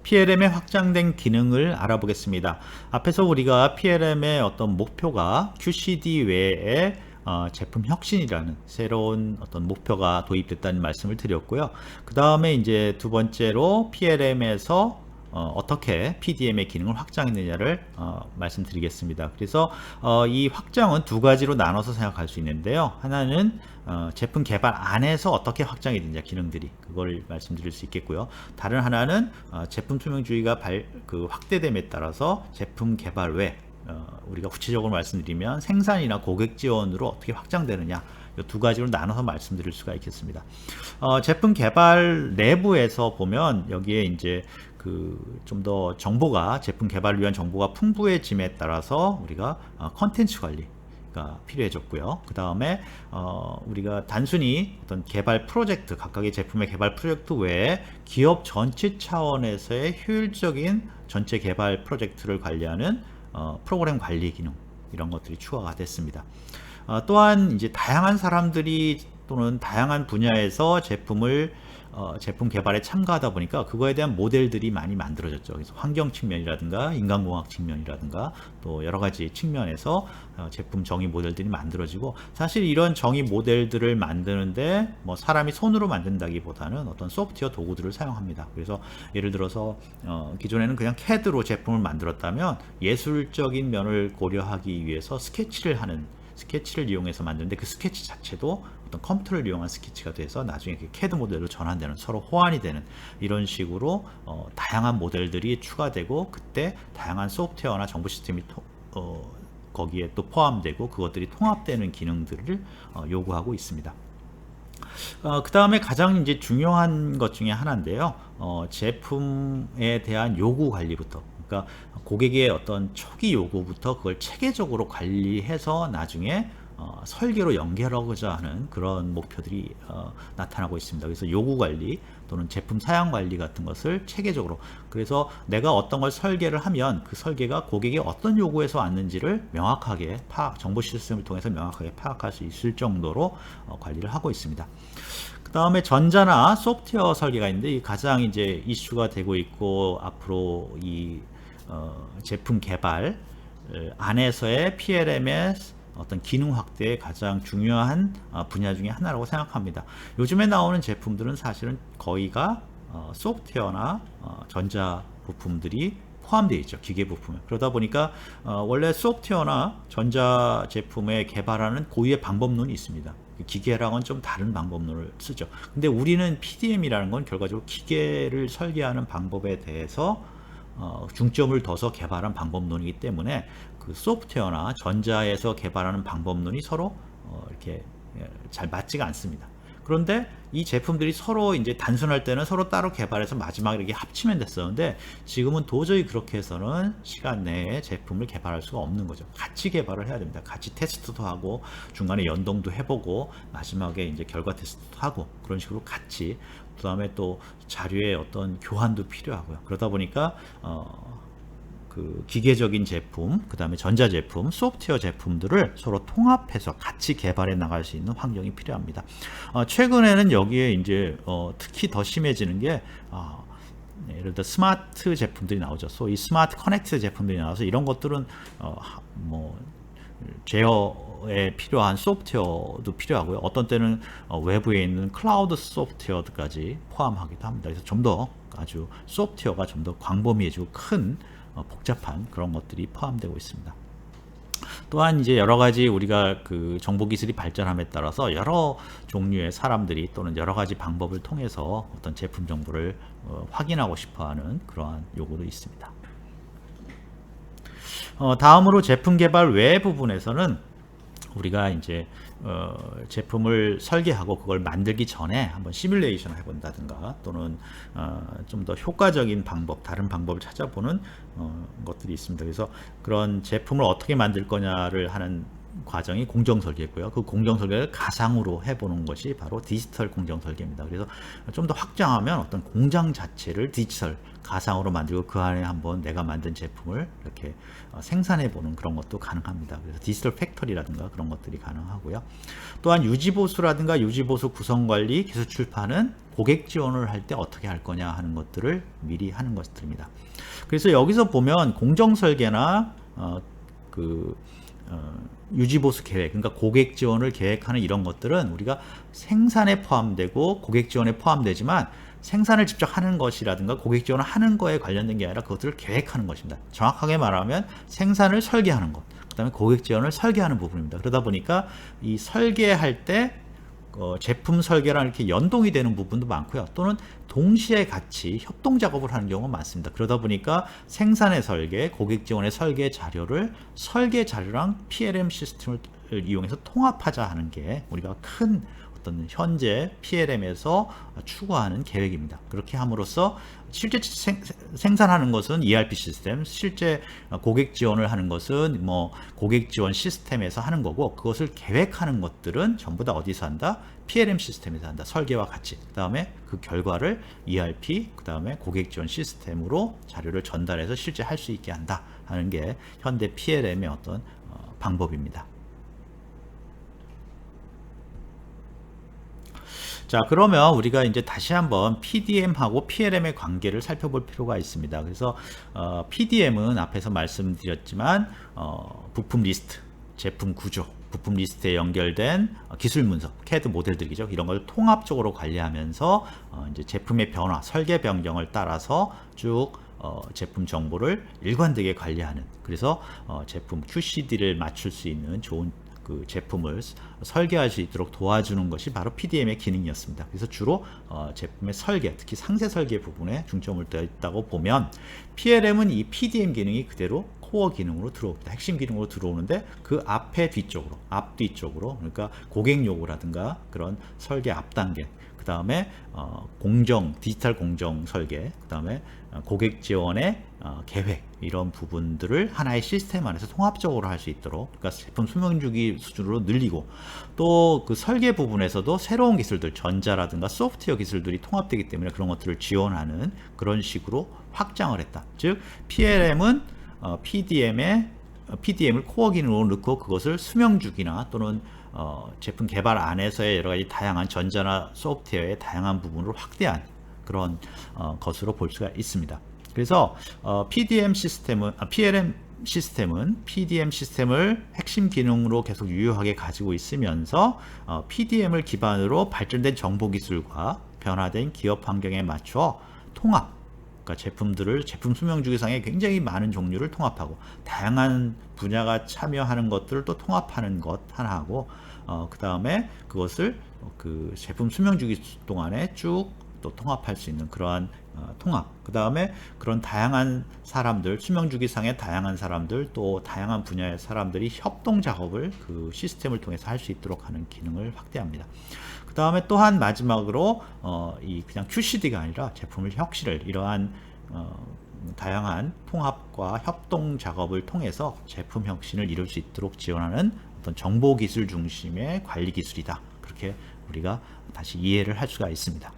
PLM의 확장된 기능을 알아보겠습니다. 앞에서 우리가 PLM의 어떤 목표가 QCD 외에 제품 혁신이라는 새로운 어떤 목표가 도입됐다는 말씀을 드렸고요. 그 다음에 이제 두 번째로 PLM에서 어떻게 PDM의 기능을 확장했느냐를 말씀드리겠습니다. 그래서 이 확장은 두 가지로 나눠서 생각할 수 있는데요. 하나는 제품 개발 안에서 어떻게 확장이 되냐 기능들이 그걸 말씀드릴 수 있겠고요. 다른 하나는 제품 투명주의가 확대됨에 따라서 제품 개발 외 우리가 구체적으로 말씀드리면 생산이나 고객 지원으로 어떻게 확장되느냐 이 두 가지로 나눠서 말씀드릴 수가 있겠습니다. 제품 개발 내부에서 보면 여기에 이제 좀 더 정보가 제품 개발을 위한 정보가 풍부해짐에 따라서 우리가 컨텐츠 관리가 필요해졌고요. 그 다음에 우리가 단순히 어떤 개발 프로젝트 각각의 제품의 개발 프로젝트 외에 기업 전체 차원에서의 효율적인 전체 개발 프로젝트를 관리하는 프로그램 관리 기능 이런 것들이 추가가 됐습니다. 또한 이제 다양한 사람들이 또는 다양한 분야에서 제품 개발에 참가하다 보니까 그거에 대한 모델들이 많이 만들어졌죠. 그래서 환경 측면이라든가 인간공학 측면이라든가 또 여러 가지 측면에서 제품 정의 모델들이 만들어지고, 사실 이런 정의 모델들을 만드는데 뭐 사람이 손으로 만든다기보다는 어떤 소프트웨어 도구들을 사용합니다. 그래서 예를 들어서 기존에는 그냥 CAD로 제품을 만들었다면 예술적인 면을 고려하기 위해서 스케치를 이용해서 만드는데 그 스케치 자체도 어떤 컴퓨터를 이용한 스케치가 돼서 나중에 CAD 모델로 전환되는, 서로 호환이 되는 이런 식으로 다양한 모델들이 추가되고, 그때 다양한 소프트웨어나 정보 시스템이 거기에 또 포함되고 그것들이 통합되는 기능들을 요구하고 있습니다. 그 다음에 가장 이제 중요한 것 중에 하나인데요. 제품에 대한 요구 관리부터, 그러니까 고객의 어떤 초기 요구부터 그걸 체계적으로 관리해서 나중에 설계로 연결하고자 하는 그런 목표들이 나타나고 있습니다. 그래서 요구 관리 또는 제품 사양 관리 같은 것을 체계적으로, 그래서 내가 어떤 걸 설계를 하면 그 설계가 고객이 어떤 요구에서 왔는지를 명확하게 정보 시스템을 통해서 명확하게 파악할 수 있을 정도로 관리를 하고 있습니다. 그 다음에 전자나 소프트웨어 설계가 있는데, 이 가장 이제 이슈가 되고 있고 앞으로 이 제품 개발 안에서의 PLM의 어떤 기능 확대의 가장 중요한 분야 중에 하나라고 생각합니다. 요즘에 나오는 제품들은 사실은 거의가 소프트웨어나 전자 부품들이 포함되어 있죠. 기계 부품에. 그러다 보니까 원래 소프트웨어나 전자 제품에 개발하는 고유의 방법론이 있습니다. 기계랑은 좀 다른 방법론을 쓰죠. 근데 우리는 PDM이라는 건 결과적으로 기계를 설계하는 방법에 대해서 중점을 둬서 개발한 방법론이기 때문에 그 소프트웨어나 전자에서 개발하는 방법론이 서로 이렇게 잘 맞지가 않습니다. 그런데 이 제품들이 서로 이제 단순할 때는 서로 따로 개발해서 마지막에 이렇게 합치면 됐었는데, 지금은 도저히 그렇게 해서는 시간 내에 제품을 개발할 수가 없는 거죠. 같이 개발을 해야 됩니다. 같이 테스트도 하고 중간에 연동도 해보고 마지막에 이제 결과 테스트도 하고, 그런 식으로 같이, 그 다음에 또 자료의 어떤 교환도 필요하고요. 그러다 보니까 그 기계적인 제품, 그 다음에 전자제품, 소프트웨어 제품들을 서로 통합해서 같이 개발해 나갈 수 있는 환경이 필요합니다. 최근에는 여기에 이제 특히 더 심해지는 게 예를 들어 스마트 제품들이 나오죠. 소위 스마트 커넥트 제품들이 나와서 이런 것들은 제어에 필요한 소프트웨어도 필요하고요. 어떤 때는 외부에 있는 클라우드 소프트웨어까지 포함하기도 합니다. 그래서 좀 더 아주 소프트웨어가 좀 더 광범위해지고 큰 복잡한 그런 것들이 포함되고 있습니다. 또한 이제 여러 가지 우리가 그 정보 기술이 발전함에 따라서 여러 종류의 사람들이 또는 여러 가지 방법을 통해서 어떤 제품 정보를 확인하고 싶어하는 그러한 요구도 있습니다. 다음으로 제품 개발 외 부분에서는 우리가 이제 제품을 설계하고 그걸 만들기 전에 한번 시뮬레이션을 해본다든가, 또는 좀 더 효과적인 방법, 다른 방법을 찾아보는 것들이 있습니다. 그래서 그런 제품을 어떻게 만들 거냐를 하는 과정이 공정 설계고요. 그 공정 설계를 가상으로 해보는 것이 바로 디지털 공정 설계입니다. 그래서 좀 더 확장하면 어떤 공장 자체를 디지털 가상으로 만들고 그 안에 한번 내가 만든 제품을 이렇게 생산해 보는 그런 것도 가능합니다. 그래서 디지털 팩토리라든가 그런 것들이 가능하고요. 또한 유지보수라든가 유지보수 구성관리, 기술 출판은 고객 지원을 할 때 어떻게 할 거냐 하는 것들을 미리 하는 것들입니다. 그래서 여기서 보면 공정설계나 유지보수 계획, 그러니까 고객 지원을 계획하는 이런 것들은 우리가 생산에 포함되고 고객 지원에 포함되지만 생산을 직접 하는 것이라든가 고객 지원을 하는 거에 관련된 게 아니라 그것들을 계획하는 것입니다. 정확하게 말하면 생산을 설계하는 것, 그 다음에 고객 지원을 설계하는 부분입니다. 그러다 보니까 이 설계할 때 제품 설계랑 이렇게 연동이 되는 부분도 많고요. 또는 동시에 같이 협동 작업을 하는 경우가 많습니다. 그러다 보니까 생산의 설계, 고객 지원의 설계 자료를 설계 자료랑 PLM 시스템을 이용해서 통합하자 하는 게 우리가 큰 어떤 현재 PLM에서 추구하는 계획입니다. 그렇게 함으로써 실제 생산하는 것은 ERP 시스템, 실제 고객 지원을 하는 것은 뭐 고객 지원 시스템에서 하는 거고, 그것을 계획하는 것들은 전부 다 어디서 한다? PLM 시스템에서 한다. 설계와 같이. 그 다음에 그 결과를 ERP, 그 다음에 고객 지원 시스템으로 자료를 전달해서 실제 할 수 있게 한다 하는 게 현대 PLM의 어떤 방법입니다. 자, 그러면 우리가 이제 다시 한번 PDM하고 PLM의 관계를 살펴볼 필요가 있습니다. 그래서 PDM은 앞에서 말씀드렸지만 부품 리스트, 제품 구조, 부품 리스트에 연결된 기술 문서, CAD 모델들이죠. 이런 걸 통합적으로 관리하면서 이제 제품의 변화, 설계 변경을 따라서 쭉 제품 정보를 일관되게 관리하는, 그래서 제품 QCD를 맞출 수 있는 좋은 그 제품을 설계할 수 있도록 도와주는 것이 바로 PDM의 기능이었습니다. 그래서 주로 제품의 설계, 특히 상세 설계 부분에 중점을 뒀다고 보면, PLM은 이 PDM 기능이 그대로 코어 기능으로 들어옵니다. 핵심 기능으로 들어오는데 그 앞에 뒤쪽으로, 앞 뒤쪽으로, 그러니까 고객 요구라든가 그런 설계 앞 단계, 그 다음에 디지털 공정 설계, 그 다음에 고객 지원의 계획, 이런 부분들을 하나의 시스템 안에서 통합적으로 할 수 있도록, 그러니까 제품 수명주기 수준으로 늘리고, 또 그 설계 부분에서도 새로운 기술들, 전자라든가 소프트웨어 기술들이 통합되기 때문에 그런 것들을 지원하는 그런 식으로 확장을 했다. 즉 PLM은 PDM을 코어 기능으로 넣고 그것을 수명주기나 또는 제품 개발 안에서의 여러 가지 다양한 전자나 소프트웨어의 다양한 부분으로 확대한 그런 것으로 볼 수가 있습니다. 그래서 PLM 시스템은 PDM 시스템을 핵심 기능으로 계속 유효하게 가지고 있으면서 PDM을 기반으로 발전된 정보 기술과 변화된 기업 환경에 맞춰 통합, 그러니까 제품 수명주기상에 굉장히 많은 종류를 통합하고 다양한 분야가 참여하는 것들을 또 통합하는 것 하나하고, 그 다음에 그것을 그 제품 수명주기 동안에 쭉 또 통합할 수 있는 그러한 통합, 그 다음에 그런 다양한 사람들, 수명주기상의 다양한 사람들, 또 다양한 분야의 사람들이 협동 작업을 그 시스템을 통해서 할 수 있도록 하는 기능을 확대합니다. 그 다음에 또한 마지막으로 이 그냥 QCD가 아니라 제품을 혁신을, 이러한 다양한 통합과 협동 작업을 통해서 제품 혁신을 이룰 수 있도록 지원하는 어떤 정보 기술 중심의 관리 기술이다. 그렇게 우리가 다시 이해를 할 수가 있습니다.